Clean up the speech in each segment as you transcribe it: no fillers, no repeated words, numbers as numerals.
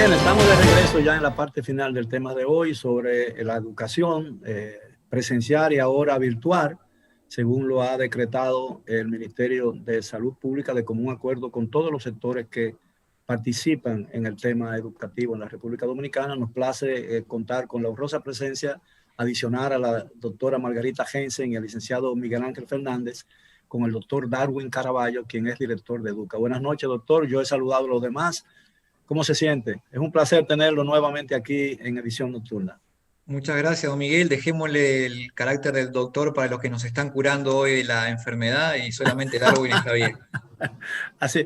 Bien, estamos de regreso ya en la parte final del tema de hoy sobre la educación presencial y ahora virtual, según lo ha decretado el Ministerio de Salud Pública de común acuerdo con todos los sectores que participan en el tema educativo en la República Dominicana. Nos place contar con la honrosa presencia adicional a la doctora Margarita Jensen y al licenciado Miguel Ángel Fernández, con el doctor Darwin Caraballo, quien es director de Educa. Buenas noches, doctor. Yo he saludado a los demás. ¿Cómo se siente? Es un placer tenerlo nuevamente aquí en Edición Nocturna. Muchas gracias, don Miguel. Dejémosle el carácter del doctor para los que nos están curando hoy de la enfermedad y solamente Darwin está bien. Así,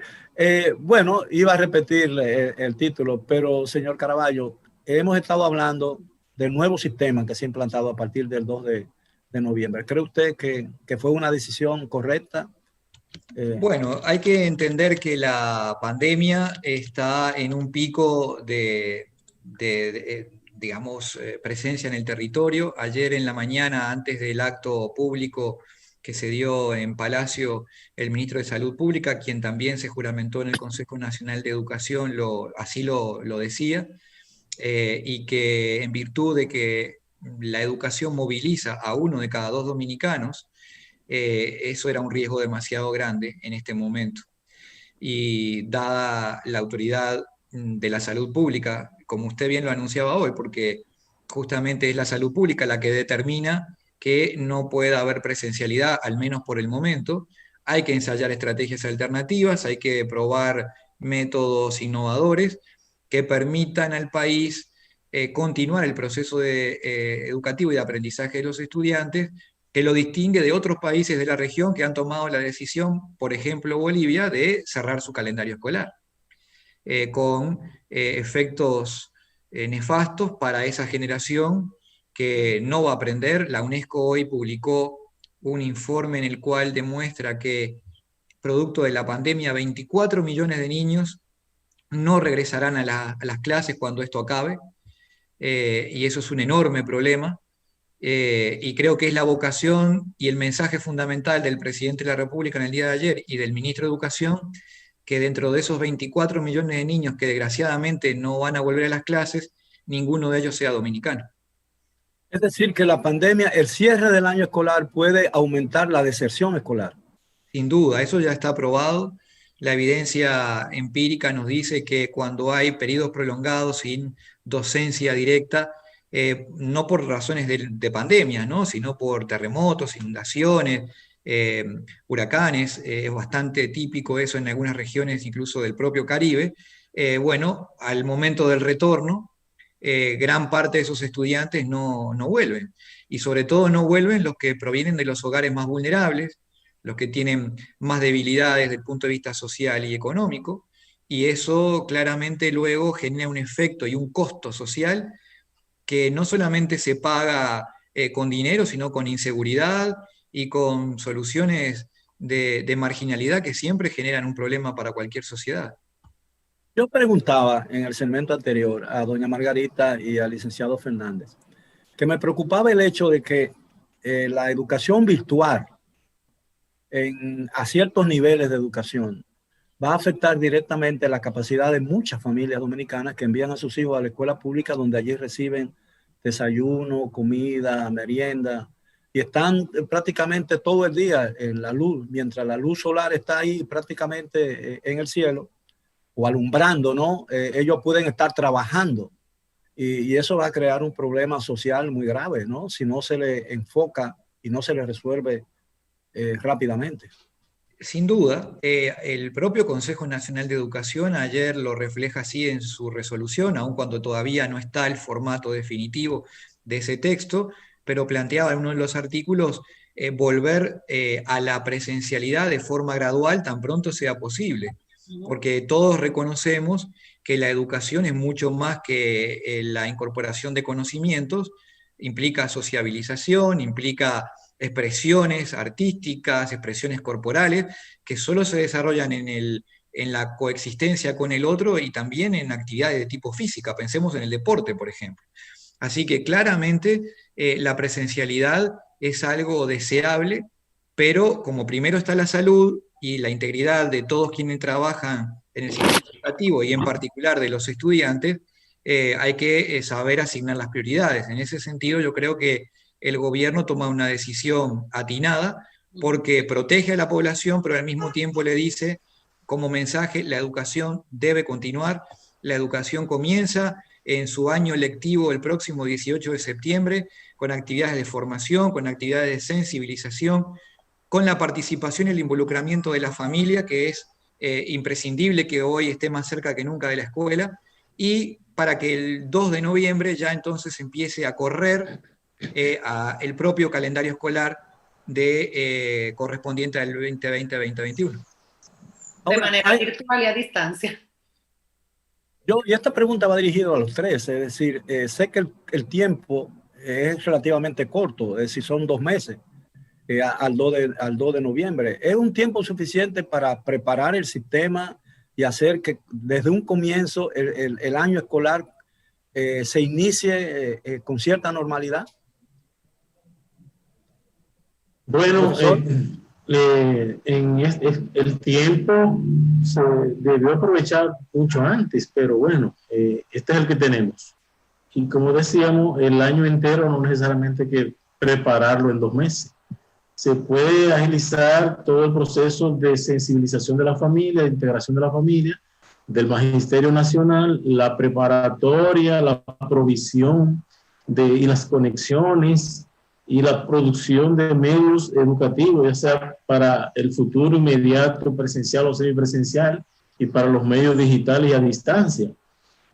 bueno, iba a repetir el título, pero señor Caraballo, hemos estado hablando del nuevo sistema que se ha implantado a partir del 2 de noviembre. ¿Cree usted que fue una decisión correcta? Bueno, hay que entender que la pandemia está en un pico digamos, presencia en el territorio. Ayer en la mañana, antes del acto público que se dio en Palacio, el ministro de Salud Pública, quien también se juramentó en el Consejo Nacional de Educación, así lo decía, y que en virtud de que la educación moviliza a 1 de cada 2 dominicanos, eso era un riesgo demasiado grande en este momento. Y dada la autoridad de la salud pública, como usted bien lo anunciaba hoy, porque justamente es la salud pública la que determina que no pueda haber presencialidad, al menos por el momento, hay que ensayar estrategias alternativas, hay que probar métodos innovadores que permitan al país continuar el proceso educativo y de aprendizaje de los estudiantes, que lo distingue de otros países de la región que han tomado la decisión, por ejemplo Bolivia, de cerrar su calendario escolar, con efectos nefastos para esa generación que no va a aprender. La UNESCO hoy publicó un informe en el cual demuestra que, producto de la pandemia, 24 millones de niños no regresarán a las clases cuando esto acabe, y eso es un enorme problema. Y creo que es la vocación y el mensaje fundamental del presidente de la República en el día de ayer y del ministro de Educación, que dentro de esos 24 millones de niños que desgraciadamente no van a volver a las clases, ninguno de ellos sea dominicano. Es decir, que la pandemia, el cierre del año escolar puede aumentar la deserción escolar. Sin duda, eso ya está probado. La evidencia empírica nos dice que cuando hay periodos prolongados sin docencia directa, no por razones de pandemia, ¿no? Sino por terremotos, inundaciones, eh, huracanes, es bastante típico eso en algunas regiones, incluso del propio Caribe. Bueno, al momento del retorno, gran parte de esos estudiantes no vuelven. Y sobre todo no vuelven los que provienen de los hogares más vulnerables, los que tienen más debilidades desde el punto de vista social y económico, y eso claramente luego genera un efecto y un costo social que no solamente se paga con dinero, sino con inseguridad y con soluciones de marginalidad que siempre generan un problema para cualquier sociedad. Yo preguntaba en el segmento anterior a doña Margarita y al licenciado Fernández que me preocupaba el hecho de que la educación virtual a ciertos niveles de educación va a afectar directamente la capacidad de muchas familias dominicanas que envían a sus hijos a la escuela pública, donde allí reciben desayuno, comida, merienda, y están prácticamente todo el día en la luz, mientras la luz solar está ahí prácticamente en el cielo o alumbrando, ¿no? Ellos pueden estar trabajando y eso va a crear un problema social muy grave, ¿no? Si no se le enfoca y no se le resuelve rápidamente. Sin duda, el propio Consejo Nacional de Educación ayer lo refleja así en su resolución, aun cuando todavía no está el formato definitivo de ese texto, pero planteaba en uno de los artículos volver a la presencialidad de forma gradual tan pronto sea posible, porque todos reconocemos que la educación es mucho más que la incorporación de conocimientos, implica sociabilización, implica expresiones artísticas, expresiones corporales, que solo se desarrollan en la coexistencia con el otro y también en actividades de tipo física. Pensemos en el deporte, por ejemplo. Así que claramente la presencialidad es algo deseable, pero como primero está la salud y la integridad de todos quienes trabajan en el sistema educativo y en particular de los estudiantes, hay que saber asignar las prioridades. En ese sentido, yo creo que el gobierno toma una decisión atinada porque protege a la población, pero al mismo tiempo le dice como mensaje, la educación debe continuar, la educación comienza en su año lectivo el próximo 18 de septiembre, con actividades de formación, con actividades de sensibilización, con la participación y el involucramiento de la familia, que es imprescindible que hoy esté más cerca que nunca de la escuela, y para que el 2 de noviembre ya entonces empiece a correr el propio calendario escolar correspondiente al 2020-2021. De manera virtual y a distancia. Y esta pregunta va dirigida a los tres, es decir, sé que el tiempo es relativamente corto, es decir, son 2 meses al 2 de noviembre. ¿Es un tiempo suficiente para preparar el sistema y hacer que desde un comienzo el año escolar se inicie con cierta normalidad? Bueno, el tiempo se debió aprovechar mucho antes, pero bueno, este es el que tenemos. Y como decíamos, el año entero no necesariamente hay que prepararlo en 2 meses. Se puede agilizar todo el proceso de sensibilización de la familia, de integración de la familia, del Magisterio Nacional, la preparatoria, la provisión y las conexiones y la producción de medios educativos, ya sea para el futuro inmediato, presencial o semipresencial, y para los medios digitales y a distancia.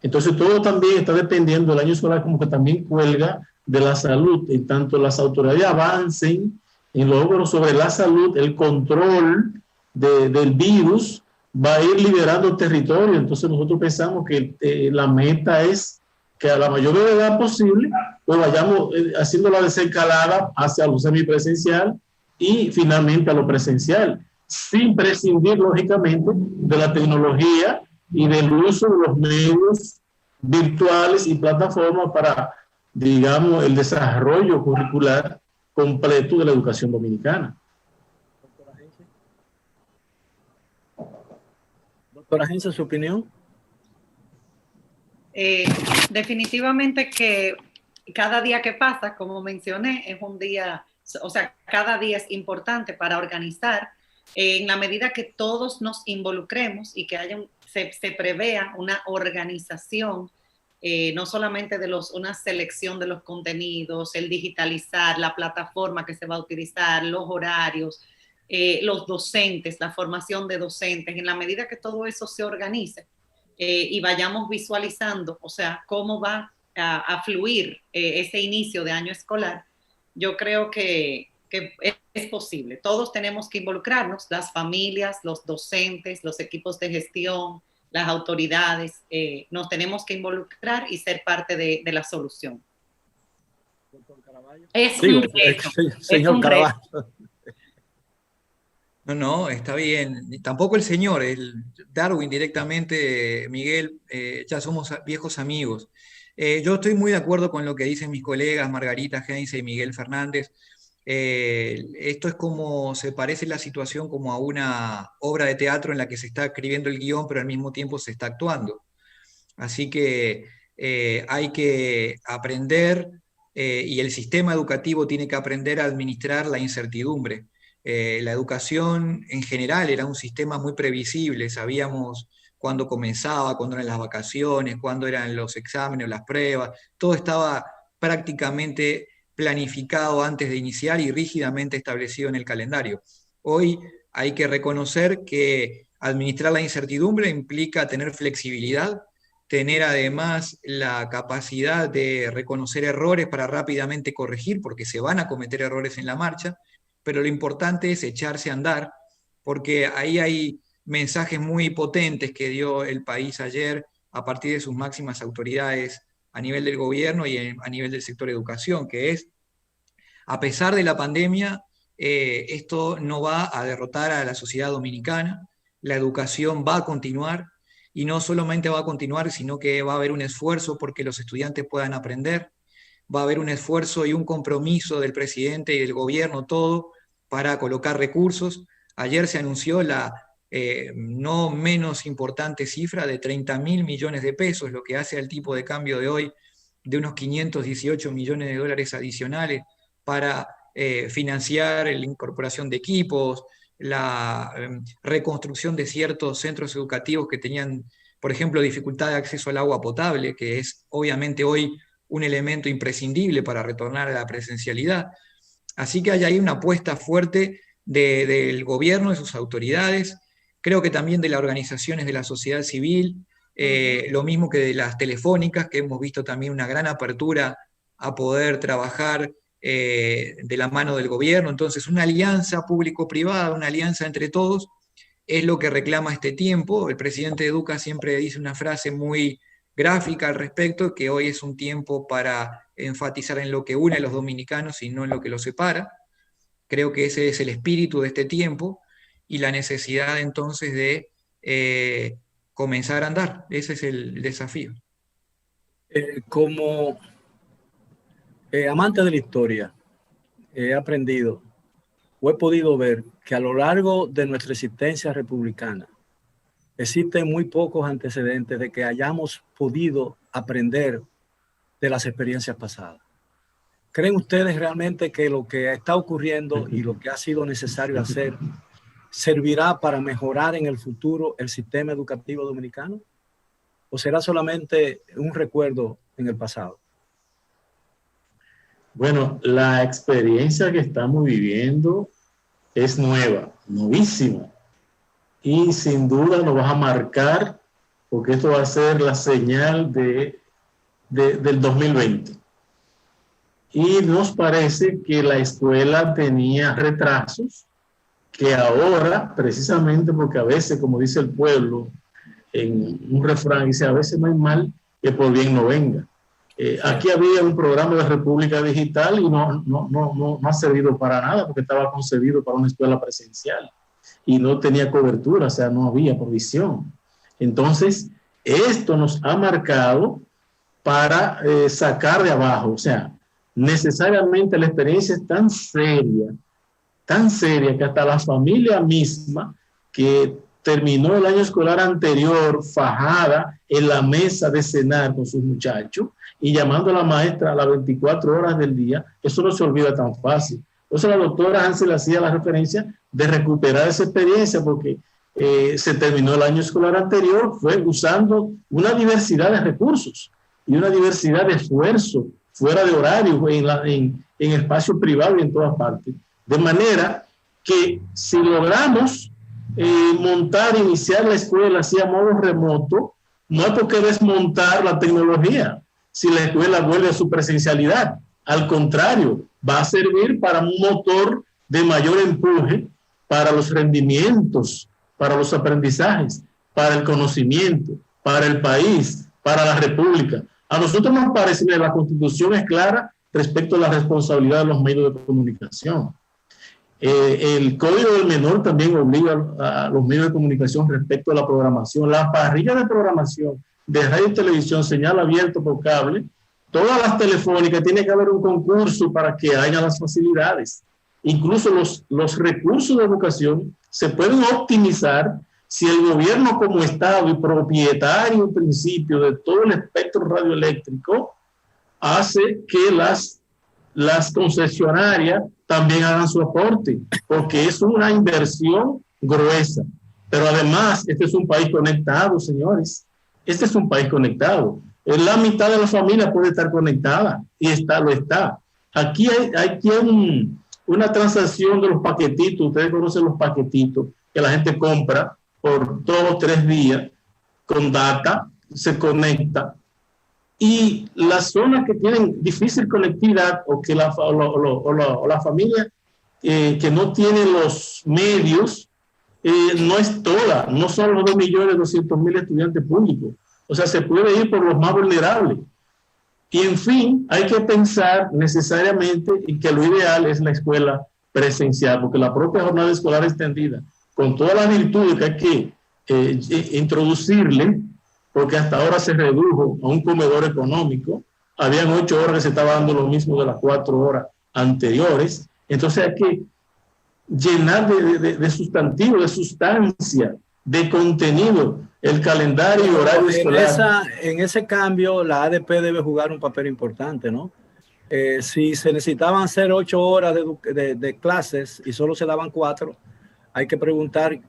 Entonces, todo también está dependiendo, el año escolar como que también cuelga de la salud, en tanto las autoridades avancen en logros sobre la salud, el control del virus va a ir liberando territorio. Entonces, nosotros pensamos que la meta es que a la mayor brevedad posible pues vayamos haciendo la desescalada hacia lo semipresencial y finalmente a lo presencial, sin prescindir lógicamente de la tecnología y del uso de los medios virtuales y plataformas para, digamos, el desarrollo curricular completo de la educación dominicana. Doctora Agencia, ¿su opinión? Definitivamente que cada día que pasa, como mencioné, es un día, o sea, cada día es importante para organizar en la medida que todos nos involucremos y que se prevea una organización, no solamente de una selección de los contenidos, el digitalizar, la plataforma que se va a utilizar, los horarios, los docentes, la formación de docentes, en la medida que todo eso se organice y vayamos visualizando, o sea, cómo va a fluir ese inicio de año escolar, yo creo que es posible. Todos tenemos que involucrarnos, las familias, los docentes, los equipos de gestión, las autoridades, nos tenemos que involucrar y ser parte de la solución. Doctor Caraballo. Es un reto. Señor Caraballo. No, está bien. Tampoco el señor, el Darwin directamente, Miguel, ya somos viejos amigos. Yo estoy muy de acuerdo con lo que dicen mis colegas Margarita Heinze y Miguel Fernández. Esto es como, se parece la situación como a una obra de teatro en la que se está escribiendo el guión, pero al mismo tiempo se está actuando. Así que hay que aprender y el sistema educativo tiene que aprender a administrar la incertidumbre. La educación en general era un sistema muy previsible, sabíamos cuándo comenzaba, cuándo eran las vacaciones, cuándo eran los exámenes, las pruebas, todo estaba prácticamente planificado antes de iniciar y rígidamente establecido en el calendario. Hoy hay que reconocer que administrar la incertidumbre implica tener flexibilidad, tener además la capacidad de reconocer errores para rápidamente corregir, porque se van a cometer errores en la marcha, pero lo importante es echarse a andar, porque ahí hay mensajes muy potentes que dio el país ayer a partir de sus máximas autoridades a nivel del gobierno y a nivel del sector educación, que es, a pesar de la pandemia, esto no va a derrotar a la sociedad dominicana, la educación va a continuar, y no solamente va a continuar, sino que va a haber un esfuerzo porque los estudiantes puedan aprender, va a haber un esfuerzo y un compromiso del presidente y del gobierno todo para colocar recursos. Ayer se anunció la no menos importante cifra de 30.000 millones de pesos, lo que hace al tipo de cambio de hoy de unos 518 millones de dólares adicionales para financiar la incorporación de equipos, la reconstrucción de ciertos centros educativos que tenían, por ejemplo, dificultad de acceso al agua potable, que es obviamente hoy un elemento imprescindible para retornar a la presencialidad. Así que hay ahí una apuesta fuerte del gobierno, de sus autoridades, creo que también de las organizaciones de la sociedad civil, lo mismo que de las telefónicas, que hemos visto también una gran apertura a poder trabajar de la mano del gobierno. Entonces, una alianza público-privada, una alianza entre todos, es lo que reclama este tiempo. El presidente Duque siempre dice una frase muy gráfica al respecto, que hoy es un tiempo para enfatizar en lo que une a los dominicanos y no en lo que los separa. Creo que ese es el espíritu de este tiempo y la necesidad entonces de comenzar a andar. Ese es el desafío. Como amante de la historia, he aprendido o he podido ver que a lo largo de nuestra existencia republicana existen muy pocos antecedentes de que hayamos podido aprender de las experiencias pasadas. ¿Creen ustedes realmente que lo que está ocurriendo y lo que ha sido necesario hacer servirá para mejorar en el futuro el sistema educativo dominicano? ¿O será solamente un recuerdo en el pasado? Bueno, la experiencia que estamos viviendo es nueva, novísima. Y sin duda nos va a marcar, porque esto va a ser la señal del 2020. Y nos parece que la escuela tenía retrasos, que ahora, precisamente porque a veces, como dice el pueblo, en un refrán dice, a veces no hay mal que por bien no venga. Aquí había un programa de República Digital y no ha servido para nada porque estaba concebido para una escuela presencial y no tenía cobertura, o sea, no había provisión. Entonces, esto nos ha marcado para sacar de abajo, o sea, necesariamente la experiencia es tan seria que hasta la familia misma que terminó el año escolar anterior fajada en la mesa de cenar con sus muchachos y llamando a la maestra a las 24 horas del día, eso no se olvida tan fácil. Entonces la doctora Hansel hacía la referencia de recuperar esa experiencia porque se terminó el año escolar anterior, fue usando una diversidad de recursos y una diversidad de esfuerzo fuera de horario, en espacio privado y en todas partes. De manera que si logramos iniciar la escuela así a modo remoto, no hay por qué desmontar la tecnología si la escuela vuelve a su presencialidad. Al contrario, va a servir para un motor de mayor empuje para los rendimientos, para los aprendizajes, para el conocimiento, para el país, para la república. A nosotros nos parece que la Constitución es clara respecto a la responsabilidad de los medios de comunicación. El Código del Menor también obliga a los medios de comunicación respecto a la programación. La parrilla de programación de radio y televisión, señal abierto por cable, todas las telefónicas, tiene que haber un concurso para que haya las facilidades. Incluso los recursos de educación se pueden optimizar si el gobierno como Estado y propietario en principio de todo el espectro radioeléctrico hace que las concesionarias también hagan su aporte, porque es una inversión gruesa. Pero además, este es un país conectado, señores. Este es un país conectado. La mitad de la familia puede estar conectada y lo está. Aquí hay una transacción de los paquetitos. Ustedes conocen los paquetitos que la gente compra por 2 o 3 días con data, se conecta. Y las zonas que tienen difícil conectividad o que la familia que no tiene los medios, no es toda, no son los 2.200.000 estudiantes públicos. O sea, se puede ir por los más vulnerables. Y en fin, hay que pensar necesariamente en que lo ideal es la escuela presencial, porque la propia jornada escolar extendida, con todas las virtudes que hay que introducirle, porque hasta ahora se redujo a un comedor económico, habían 8 horas que se estaba dando lo mismo de las 4 horas anteriores, entonces hay que llenar de sustantivo, de sustancia, de contenido, el calendario y horario escolar. En ese cambio, la ADP debe jugar un papel importante, ¿no? Si se necesitaban hacer 8 horas de clases y solo se daban 4, hay que preguntar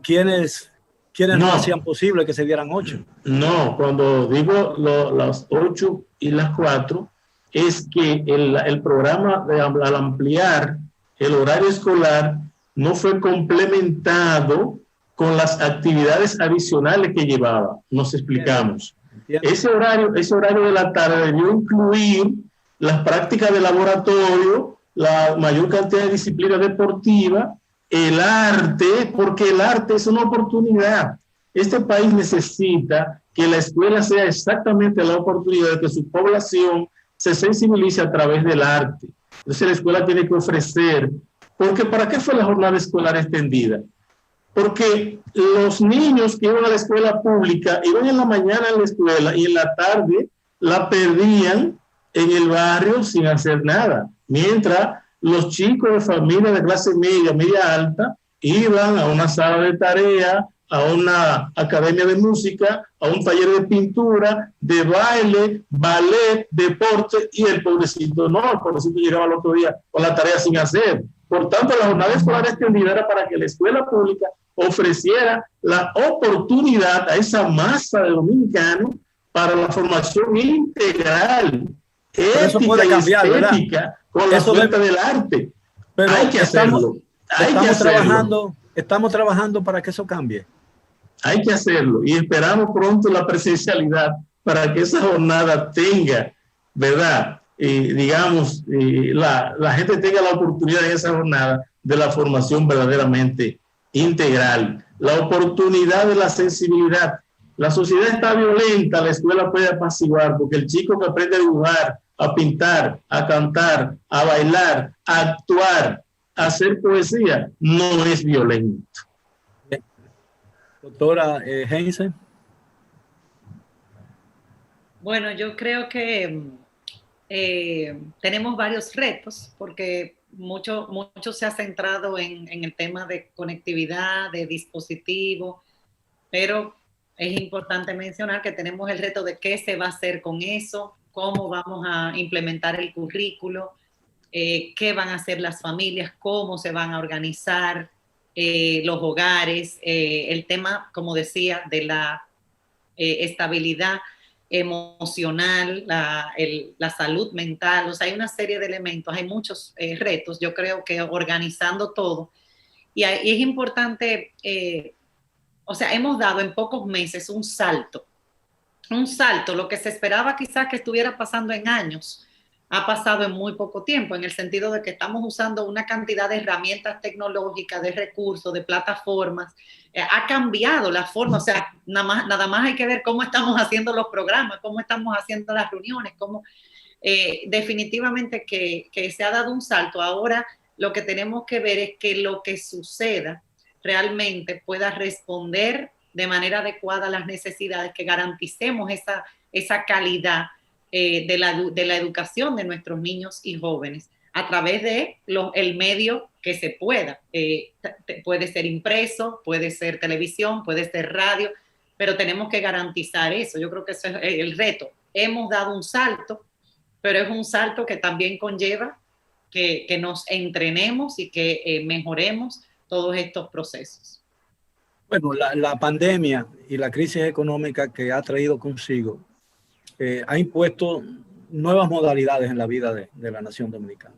quiénes no hacían posible que se dieran 8. No, cuando digo las 8 y las 4, es que el programa, al ampliar el horario escolar, no fue complementado con las actividades adicionales que llevaba. Nos explicamos. Ese horario de la tarde debió incluir las prácticas de laboratorio, la mayor cantidad de disciplina deportiva, el arte, porque el arte es una oportunidad. Este país necesita que la escuela sea exactamente la oportunidad de que su población se sensibilice a través del arte. Entonces la escuela tiene que ofrecer, porque ¿para qué fue la jornada escolar extendida? Porque los niños que iban a la escuela pública iban en la mañana a la escuela y en la tarde la perdían en el barrio sin hacer nada, mientras los chicos de familia de clase media, media alta, iban a una sala de tarea, a una academia de música, a un taller de pintura, de baile, ballet, deporte, y el pobrecito llegaba al otro día con la tarea sin hacer. Por tanto, la jornada escolar extendida era para que la escuela pública ofreciera la oportunidad a esa masa de dominicanos para la formación integral, ética y estética, con la suerte del arte. Pero hay que hacerlo. Estamos trabajando para que eso cambie. Hay que hacerlo y esperamos pronto la presencialidad para que esa jornada tenga, ¿verdad? Digamos, la gente tenga la oportunidad en esa jornada de la formación verdaderamente integral, la oportunidad de la sensibilidad. La sociedad está violenta, la escuela puede apaciguar, porque el chico que aprende a dibujar, a pintar, a cantar, a bailar, a actuar, a hacer poesía, no es violento. Doctora Heinze. Bueno, yo creo que tenemos varios retos porque mucho se ha centrado en el tema de conectividad, de dispositivos, pero es importante mencionar que tenemos el reto de qué se va a hacer con eso, cómo vamos a implementar el currículo, qué van a hacer las familias, cómo se van a organizar los hogares, el tema, como decía, de la estabilidad emocional, la salud mental. O sea, hay una serie de elementos, hay muchos retos, yo creo que organizando todo. Y es importante, o sea, hemos dado en pocos meses un salto, lo que se esperaba quizás que estuviera pasando en años, ha pasado en muy poco tiempo, en el sentido de que estamos usando una cantidad de herramientas tecnológicas, de recursos, de plataformas. Ha cambiado la forma, o sea, nada más hay que ver cómo estamos haciendo los programas, cómo estamos haciendo las reuniones, definitivamente que se ha dado un salto. Ahora lo que tenemos que ver es que lo que suceda realmente pueda responder de manera adecuada a las necesidades, que garanticemos esa calidad de la educación de nuestros niños y jóvenes a través de el medio que se pueda. Puede ser impreso, puede ser televisión, puede ser radio, pero tenemos que garantizar eso. Yo creo que ese es el reto. Hemos dado un salto, pero es un salto que también conlleva que nos entrenemos y que mejoremos todos estos procesos. Bueno, la pandemia y la crisis económica que ha traído consigo ha impuesto nuevas modalidades en la vida de la nación dominicana.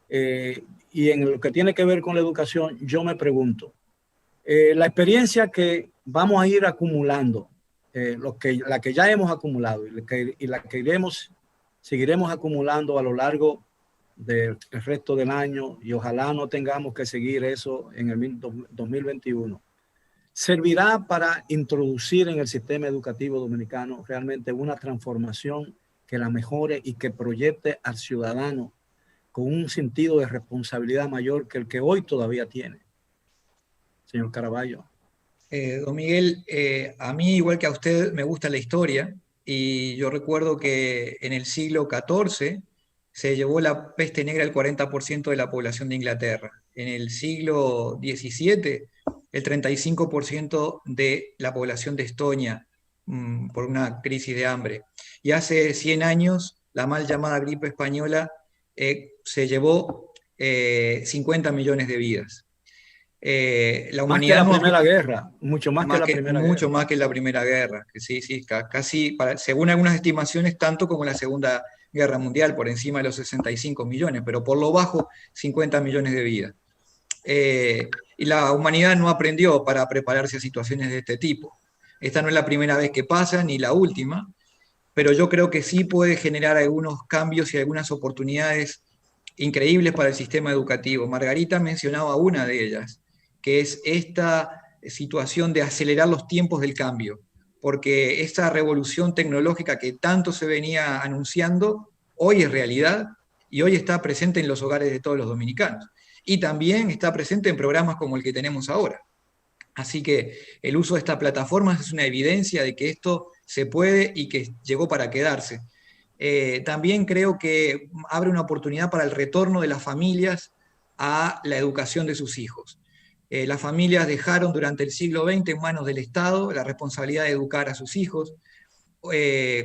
Y en lo que tiene que ver con la educación, yo me pregunto, la experiencia que vamos a ir acumulando, la que ya hemos acumulado y la que seguiremos acumulando a lo largo del resto del año, y ojalá no tengamos que seguir eso en el 2021, servirá para introducir en el sistema educativo dominicano realmente una transformación que la mejore y que proyecte al ciudadano con un sentido de responsabilidad mayor que el que hoy todavía tiene. Señor Caraballo. Don Miguel, a mí, igual que a usted, me gusta la historia, y yo recuerdo que en el siglo XIV se llevó la peste negra el 40% de la población de Inglaterra. En el siglo XVII, el 35% de la población de Estonia, por una crisis de hambre. Y hace 100 años, la mal llamada gripe española se llevó 50 millones de vidas. La humanidad más que la Primera Guerra, mucho más que la Primera Guerra. Mucho más que la Primera Guerra, sí, casi, según algunas estimaciones, tanto como la Segunda Guerra Mundial, por encima de los 65 millones, pero por lo bajo, 50 millones de vidas. Y la humanidad no aprendió para prepararse a situaciones de este tipo. Esta no es la primera vez que pasa, ni la última, pero yo creo que sí puede generar algunos cambios y algunas oportunidades increíbles para el sistema educativo. Margarita mencionaba una de ellas, que es esta situación de acelerar los tiempos del cambio, porque esta revolución tecnológica que tanto se venía anunciando, hoy es realidad y hoy está presente en los hogares de todos los dominicanos. Y también está presente en programas como el que tenemos ahora. Así que el uso de estas plataformas es una evidencia de que esto se puede y que llegó para quedarse. También creo que abre una oportunidad para el retorno de las familias a la educación de sus hijos. Las familias dejaron durante el siglo XX en manos del Estado la responsabilidad de educar a sus hijos,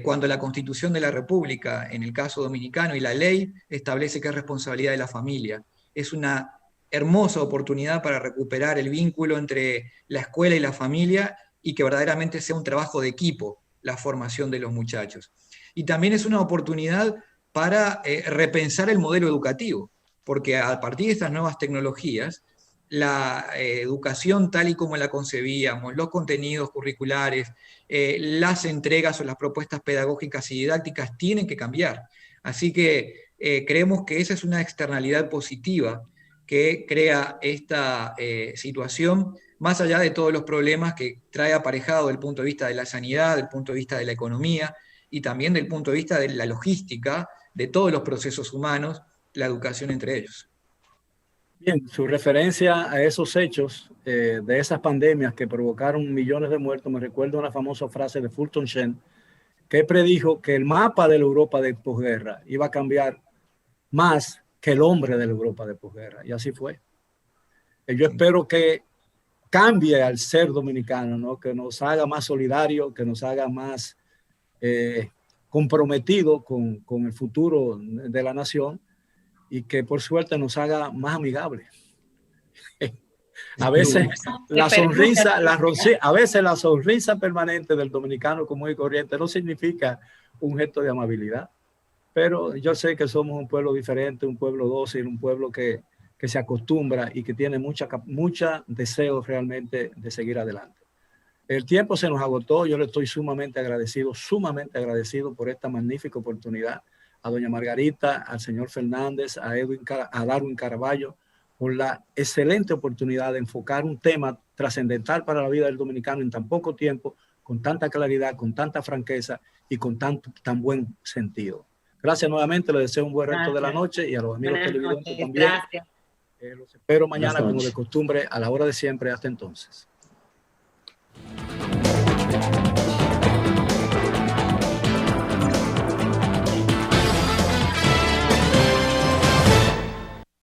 cuando la Constitución de la República, en el caso dominicano, y la ley establece que es responsabilidad de la familia. Es una hermosa oportunidad para recuperar el vínculo entre la escuela y la familia y que verdaderamente sea un trabajo de equipo la formación de los muchachos. Y también es una oportunidad para repensar el modelo educativo, porque a partir de estas nuevas tecnologías, la educación tal y como la concebíamos, los contenidos curriculares, las entregas o las propuestas pedagógicas y didácticas tienen que cambiar. Así que creemos que esa es una externalidad positiva que crea esta situación, más allá de todos los problemas que trae aparejado desde el punto de vista de la sanidad, del punto de vista de la economía y también del punto de vista de la logística, de todos los procesos humanos, la educación entre ellos. Bien, su referencia a esos hechos de esas pandemias que provocaron millones de muertos, me recuerda una famosa frase de Fulton Sheen, que predijo que el mapa de la Europa de posguerra iba a cambiar más que el hombre de la Europa de posguerra, y así fue. Yo espero que cambie al ser dominicano, ¿no? Que nos haga más solidario, que nos haga más comprometido con el futuro de la nación, y que por suerte nos haga más amigables. A veces la sonrisa permanente del dominicano común y corriente no significa un gesto de amabilidad, pero yo sé que somos un pueblo diferente, un pueblo dócil, un pueblo que se acostumbra y que tiene mucha deseo realmente de seguir adelante. El tiempo se nos agotó, yo le estoy sumamente agradecido por esta magnífica oportunidad, a doña Margarita, al señor Fernández, a Darwin Caraballo, por la excelente oportunidad de enfocar un tema trascendental para la vida del dominicano en tan poco tiempo, con tanta claridad, con tanta franqueza y con tan buen sentido. Gracias nuevamente, les deseo un buen resto de la noche, y a los amigos televidentes también. Gracias. Los espero mañana como de costumbre, a la hora de siempre. Hasta entonces.